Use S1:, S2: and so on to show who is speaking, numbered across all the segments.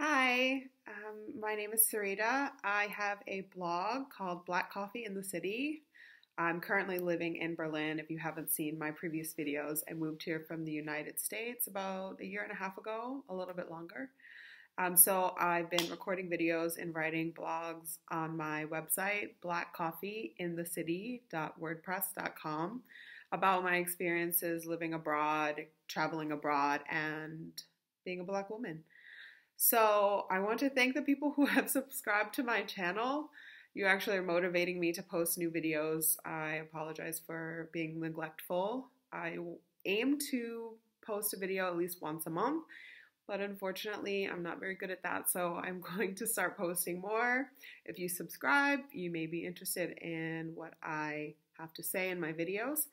S1: Hi, my name is Sarita. I have a blog called Black Coffee in the City. I'm currently living in Berlin. If you haven't seen my previous videos, I moved here from the United States about a year and a half ago, a little bit longer. So I've been recording videos and writing blogs on my website, blackcoffeeinthecity.wordpress.com, about my experiences living abroad, traveling abroad, and being a Black woman. So I want to thank the people who have subscribed to my channel. You actually are motivating me to post new videos. I apologize for being neglectful. I aim to post a video at least once a month, but unfortunately I'm not very good at that, so I'm going to start posting more. If you subscribe, you may be interested in what I have to say in my videos.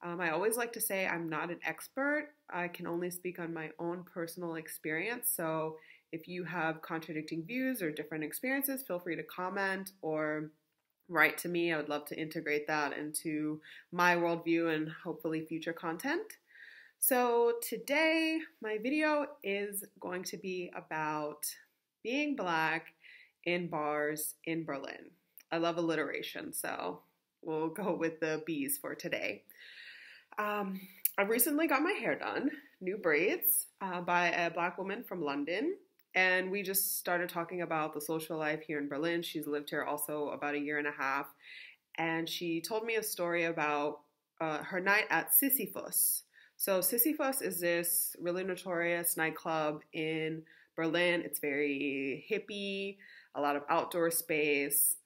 S1: I always like to say I'm not an expert. I can only speak on my own personal experience, so if you have contradicting views or different experiences, feel free to comment or write to me. I would love to integrate that into my worldview and hopefully future content. So today, my video is going to be about being Black in bars in Berlin. I love alliteration, so we'll go with the B's for today. I recently got my hair done, new braids, by a Black woman from London. And we just started talking about the social life here in Berlin. She's lived here also about a year and a half. And she told me a story about her night at Sisyphus. So Sisyphus is this really notorious nightclub in Berlin. It's very hippie, a lot of outdoor space.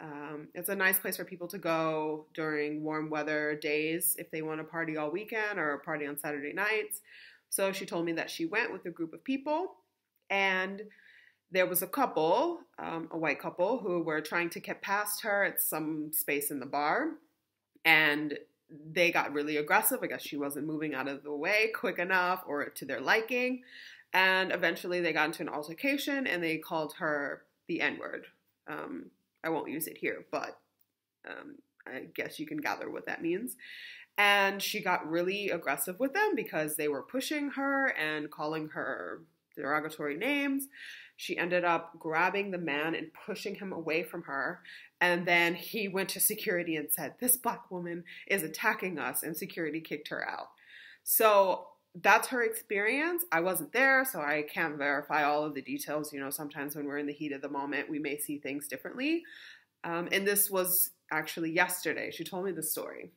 S1: It's a nice place for people to go during warm weather days if they want to party all weekend or party on Saturday nights. So she told me that she went with a group of people. And there was a couple, a white couple, who were trying to get past her at some space in the bar. And they got really aggressive. I guess she wasn't moving out of the way quick enough or to their liking. And eventually they got into an altercation and they called her the N-word. I won't use it here, but I guess you can gather what that means. And she got really aggressive with them because they were pushing her and calling her derogatory names. She ended up grabbing the man and pushing him away from her. And then he went to security and said, "This Black woman is attacking us," and security kicked her out. So that's her experience. I wasn't there, so I can't verify all of the details. You know, sometimes when we're in the heat of the moment, we may see things differently. And this was actually yesterday. She told me the story.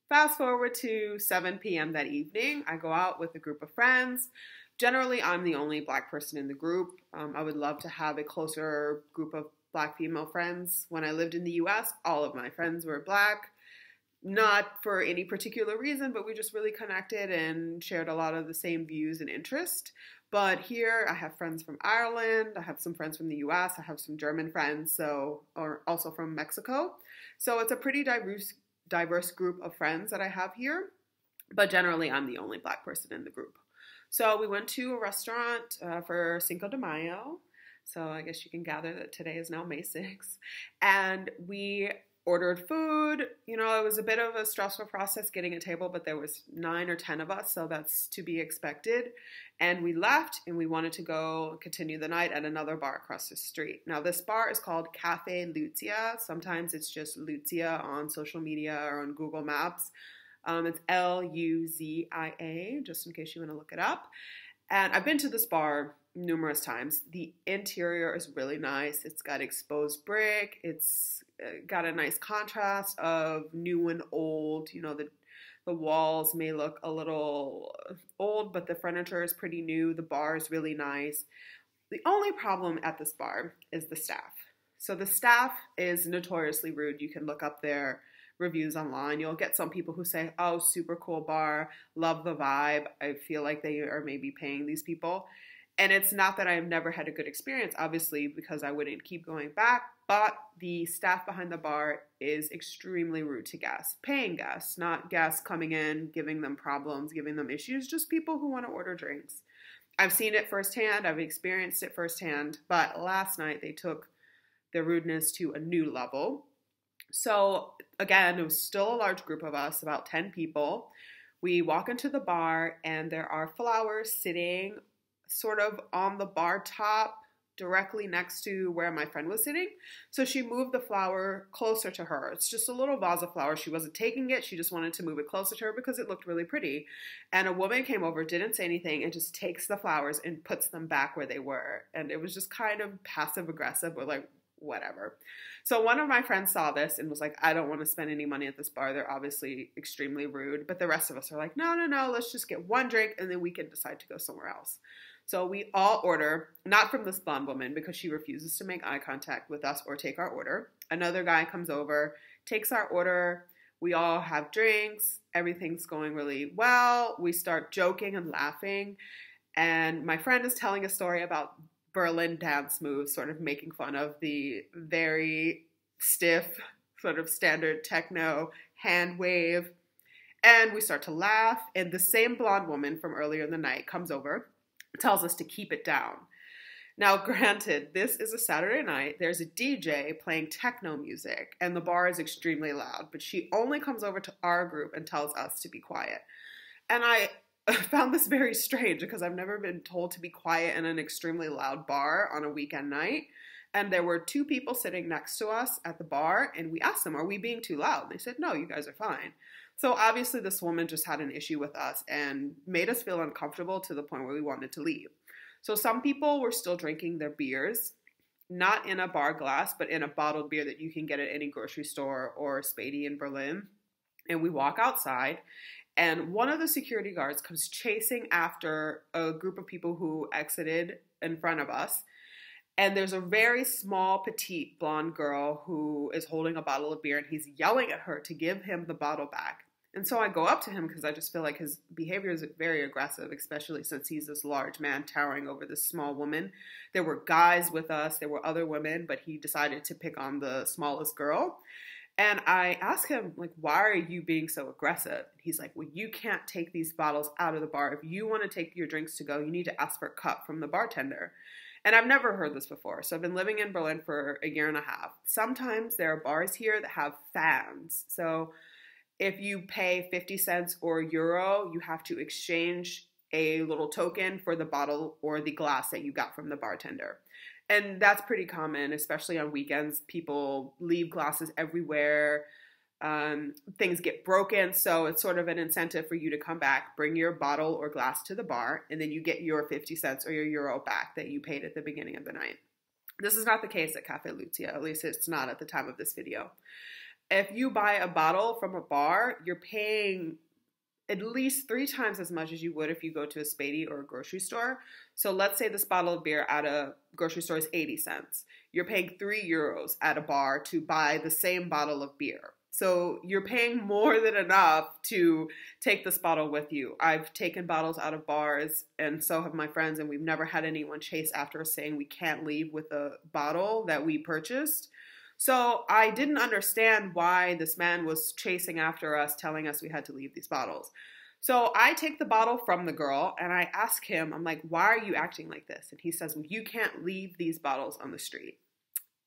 S1: Fast forward to 7 p.m. that evening. I go out with a group of friends. Generally, I'm the only Black person in the group. I would love to have a closer group of Black female friends. When I lived in the US, all of my friends were Black. Not for any particular reason, but we just really connected and shared a lot of the same views and interests. But here, I have friends from Ireland, I have some friends from the US, I have some German friends, or also from Mexico. So it's a pretty diverse group of friends that I have here. But generally, I'm the only Black person in the group. So we went to a restaurant for Cinco de Mayo. So I guess you can gather that today is now May 6th. And we ordered food. You know, it was a bit of a stressful process getting a table, but there was 9 or 10 of us, so that's to be expected. And we left and we wanted to go continue the night at another bar across the street. Now this bar is called Cafe Lucia. Sometimes it's just Lucia on social media or on Google Maps. It's Luzia, just in case you want to look it up. And I've been to this bar numerous times. The interior is really nice. It's got exposed brick. It's got a nice contrast of new and old. You know, the walls may look a little old, but the furniture is pretty new. The bar is really nice. The only problem at this bar is the staff. So the staff is notoriously rude. You can look up their reviews online. You'll get some people who say, "Oh, super cool bar, love the vibe. I feel like they are maybe paying these people." And it's not that I've never had a good experience, obviously, because I wouldn't keep going back, but the staff behind the bar is extremely rude to guests, paying guests, not guests coming in, giving them problems, giving them issues, just people who want to order drinks. I've seen it firsthand, I've experienced it firsthand, but last night they took their rudeness to a new level. So again, it was still a large group of us, about 10 people. We walk into the bar and there are flowers sitting sort of on the bar top directly next to where my friend was sitting. So she moved the flower closer to her. It's just a little vase of flowers. She wasn't taking it. She just wanted to move it closer to her because it looked really pretty. And a woman came over, didn't say anything, and just takes the flowers and puts them back where they were. And it was just kind of passive aggressive, but like, whatever. So one of my friends saw this and was like, I don't want to spend any money at this bar. They're obviously extremely rude. But the rest of us are like, no, let's just get one drink and then we can decide to go somewhere else. So we all order, not from this blonde woman because she refuses to make eye contact with us or take our order. Another guy comes over, takes our order. We all have drinks. Everything's going really well. We start joking and laughing. And my friend is telling a story about Berlin dance moves, sort of making fun of the very stiff, sort of standard techno hand wave. And we start to laugh. And the same blonde woman from earlier in the night comes over, tells us to keep it down. Now, granted, this is a Saturday night. There's a DJ playing techno music, and the bar is extremely loud. But she only comes over to our group and tells us to be quiet. And I found this very strange because I've never been told to be quiet in an extremely loud bar on a weekend night. And there were two people sitting next to us at the bar, and we asked them, are we being too loud? And they said, no, you guys are fine. So obviously this woman just had an issue with us and made us feel uncomfortable to the point where we wanted to leave. So some people were still drinking their beers, not in a bar glass, but in a bottled beer that you can get at any grocery store or Späti in Berlin. And we walk outside, and one of the security guards comes chasing after a group of people who exited in front of us. And there's a very small, petite, blonde girl who is holding a bottle of beer, and he's yelling at her to give him the bottle back. And so I go up to him because I just feel like his behavior is very aggressive, especially since he's this large man towering over this small woman. There were guys with us, there were other women, but he decided to pick on the smallest girl. And I asked him, like, why are you being so aggressive? He's like, well, you can't take these bottles out of the bar. If you want to take your drinks to go, you need to ask for a cup from the bartender. And I've never heard this before. So I've been living in Berlin for a year and a half. Sometimes there are bars here that have fans. So if you pay 50 cents or euro, you have to exchange a little token for the bottle or the glass that you got from the bartender. And that's pretty common, especially on weekends. People leave glasses everywhere. Things get broken. So it's sort of an incentive for you to come back, bring your bottle or glass to the bar, and then you get your 50 cents or your euro back that you paid at the beginning of the night. This is not the case at Cafe Lucia. At least it's not at the time of this video. If you buy a bottle from a bar, you're paying at least 3 times as much as you would if you go to a Späti or a grocery store. So let's say this bottle of beer at a grocery store is 80 cents. You're paying 3 euros at a bar to buy the same bottle of beer. So you're paying more than enough to take this bottle with you. I've taken bottles out of bars, and so have my friends, and we've never had anyone chase after us saying we can't leave with a bottle that we purchased. So I didn't understand why this man was chasing after us, telling us we had to leave these bottles. So I take the bottle from the girl and I ask him, I'm like, why are you acting like this? And he says, well, you can't leave these bottles on the street.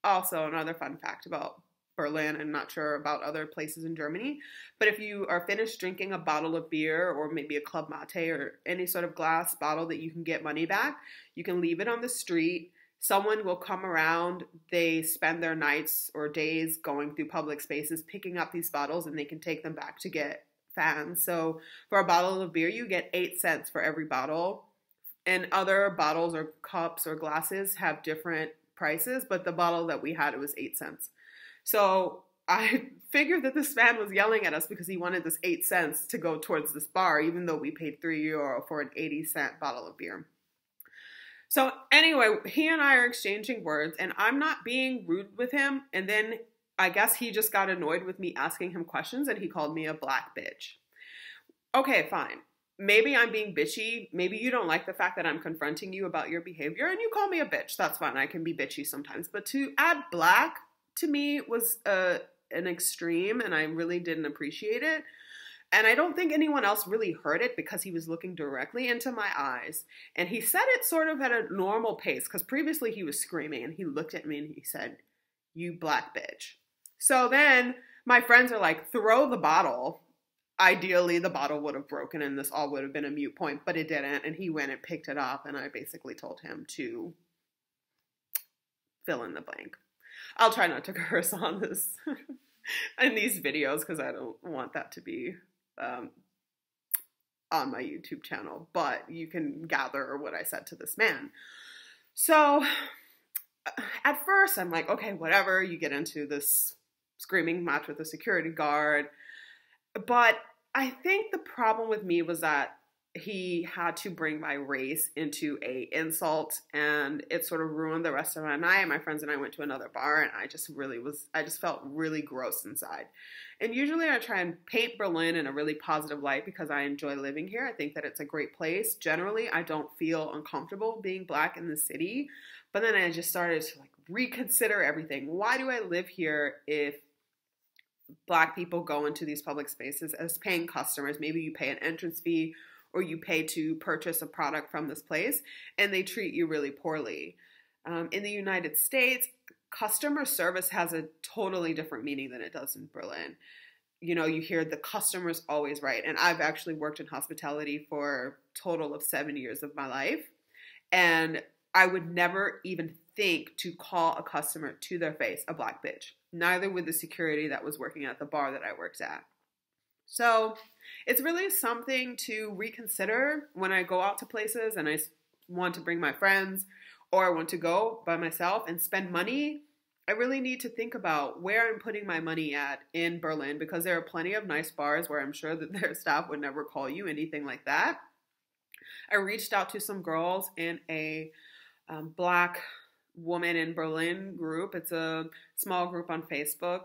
S1: Also, another fun fact about Berlin, I'm not sure about other places in Germany, but if you are finished drinking a bottle of beer or maybe a Club Mate or any sort of glass bottle that you can get money back, you can leave it on the street. Someone will come around, they spend their nights or days going through public spaces, picking up these bottles, and they can take them back to get fans. So for a bottle of beer, you get 8 cents for every bottle. And other bottles or cups or glasses have different prices, but the bottle that we had, it was 8 cents. So I figured that this man was yelling at us because he wanted this 8 cents to go towards this bar, even though we paid €3 for an 80-cent bottle of beer. So anyway, he and I are exchanging words, and I'm not being rude with him. And then I guess he just got annoyed with me asking him questions, and he called me a black bitch. Okay, fine. Maybe I'm being bitchy. Maybe you don't like the fact that I'm confronting you about your behavior, and you call me a bitch. That's fine. I can be bitchy sometimes. But to add black to me was an extreme, and I really didn't appreciate it. And I don't think anyone else really heard it because he was looking directly into my eyes. And he said it sort of at a normal pace because previously he was screaming, and he looked at me and he said, "You black bitch." So then my friends are like, throw the bottle. Ideally, the bottle would have broken and this all would have been a moot point, but it didn't. And he went and picked it up, and I basically told him to fill in the blank. I'll try not to curse on this in these videos because I don't want that to be on my YouTube channel, but you can gather what I said to this man. So at first I'm like, okay, whatever, you get into this screaming match with the security guard. But I think the problem with me was that he had to bring my race into a insult, and it sort of ruined the rest of my night. My friends and I went to another bar, and I just felt really gross inside. And usually I try and paint Berlin in a really positive light because I enjoy living here. I think that it's a great place. Generally, I don't feel uncomfortable being Black in the city, but then I just started to like reconsider everything. Why do I live here if Black people go into these public spaces as paying customers? Maybe you pay an entrance fee or you pay to purchase a product from this place, and they treat you really poorly. In the United States, customer service has a totally different meaning than it does in Berlin. You know, you hear the customer's always right. And I've actually worked in hospitality for a total of 7 years of my life. And I would never even think to call a customer to their face a Black bitch. Neither would the security that was working at the bar that I worked at. So it's really something to reconsider when I go out to places and I want to bring my friends or I want to go by myself and spend money. I really need to think about where I'm putting my money at in Berlin, because there are plenty of nice bars where I'm sure that their staff would never call you anything like that. I reached out to some girls in a Black woman in Berlin group. It's a small group on Facebook.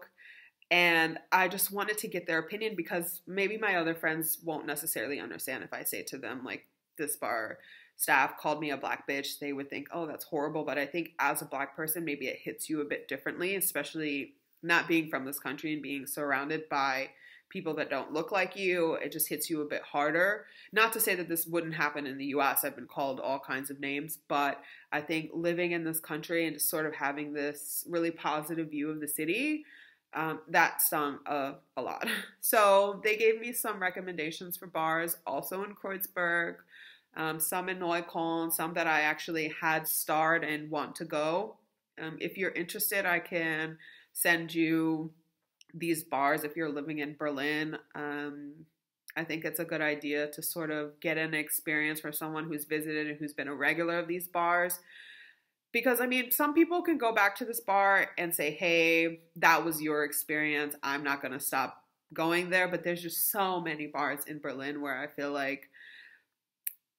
S1: And I just wanted to get their opinion because maybe my other friends won't necessarily understand if I say to them, like, this bar staff called me a Black bitch. They would think, oh, that's horrible. But I think as a Black person, maybe it hits you a bit differently, especially not being from this country and being surrounded by people that don't look like you. It just hits you a bit harder. Not to say that this wouldn't happen in the US. I've been called all kinds of names, but I think living in this country and just sort of having this really positive view of the city, that stung a lot. So they gave me some recommendations for bars, also in Kreuzberg, some in Neukölln, some that I actually had starred and want to go. If you're interested, I can send you these bars if you're living in Berlin. I think it's a good idea to sort of get an experience for someone who's visited and who's been a regular of these bars. Because, I mean, some people can go back to this bar and say, hey, that was your experience. I'm not going to stop going there. But there's just so many bars in Berlin where I feel like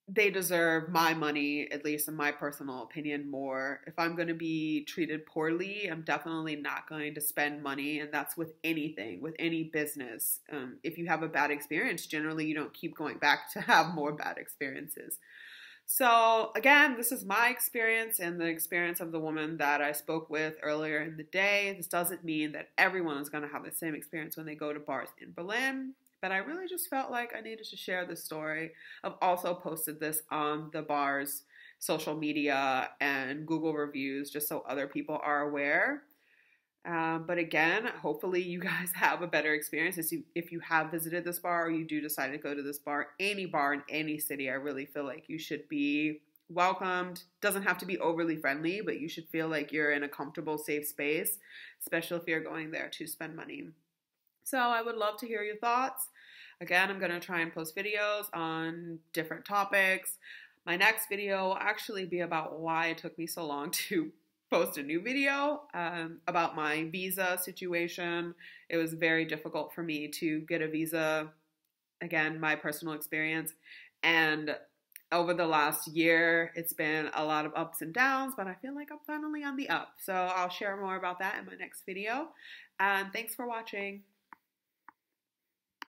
S1: they deserve my money, at least in my personal opinion, more. If I'm going to be treated poorly, I'm definitely not going to spend money. And that's with anything, with any business. If you have a bad experience, generally you don't keep going back to have more bad experiences. So again, this is my experience and the experience of the woman that I spoke with earlier in the day. This doesn't mean that everyone is going to have the same experience when they go to bars in Berlin, but I really just felt like I needed to share this story. I've also posted this on the bar's social media and Google reviews just so other people are aware. But again, hopefully you guys have a better experience if you have visited this bar or you do decide to go to this bar. Any bar in any city, I really feel like you should be welcomed. Doesn't have to be overly friendly, but you should feel like you're in a comfortable, safe space, especially if you're going there to spend money. So I would love to hear your thoughts. Again, I'm going to try and post videos on different topics. My next video will actually be about why it took me so long to post a new video about my visa situation. It was very difficult for me to get a visa. Again, my personal experience. And over the last year, it's been a lot of ups and downs, but I feel like I'm finally on the up. So I'll share more about that in my next video. And thanks for watching.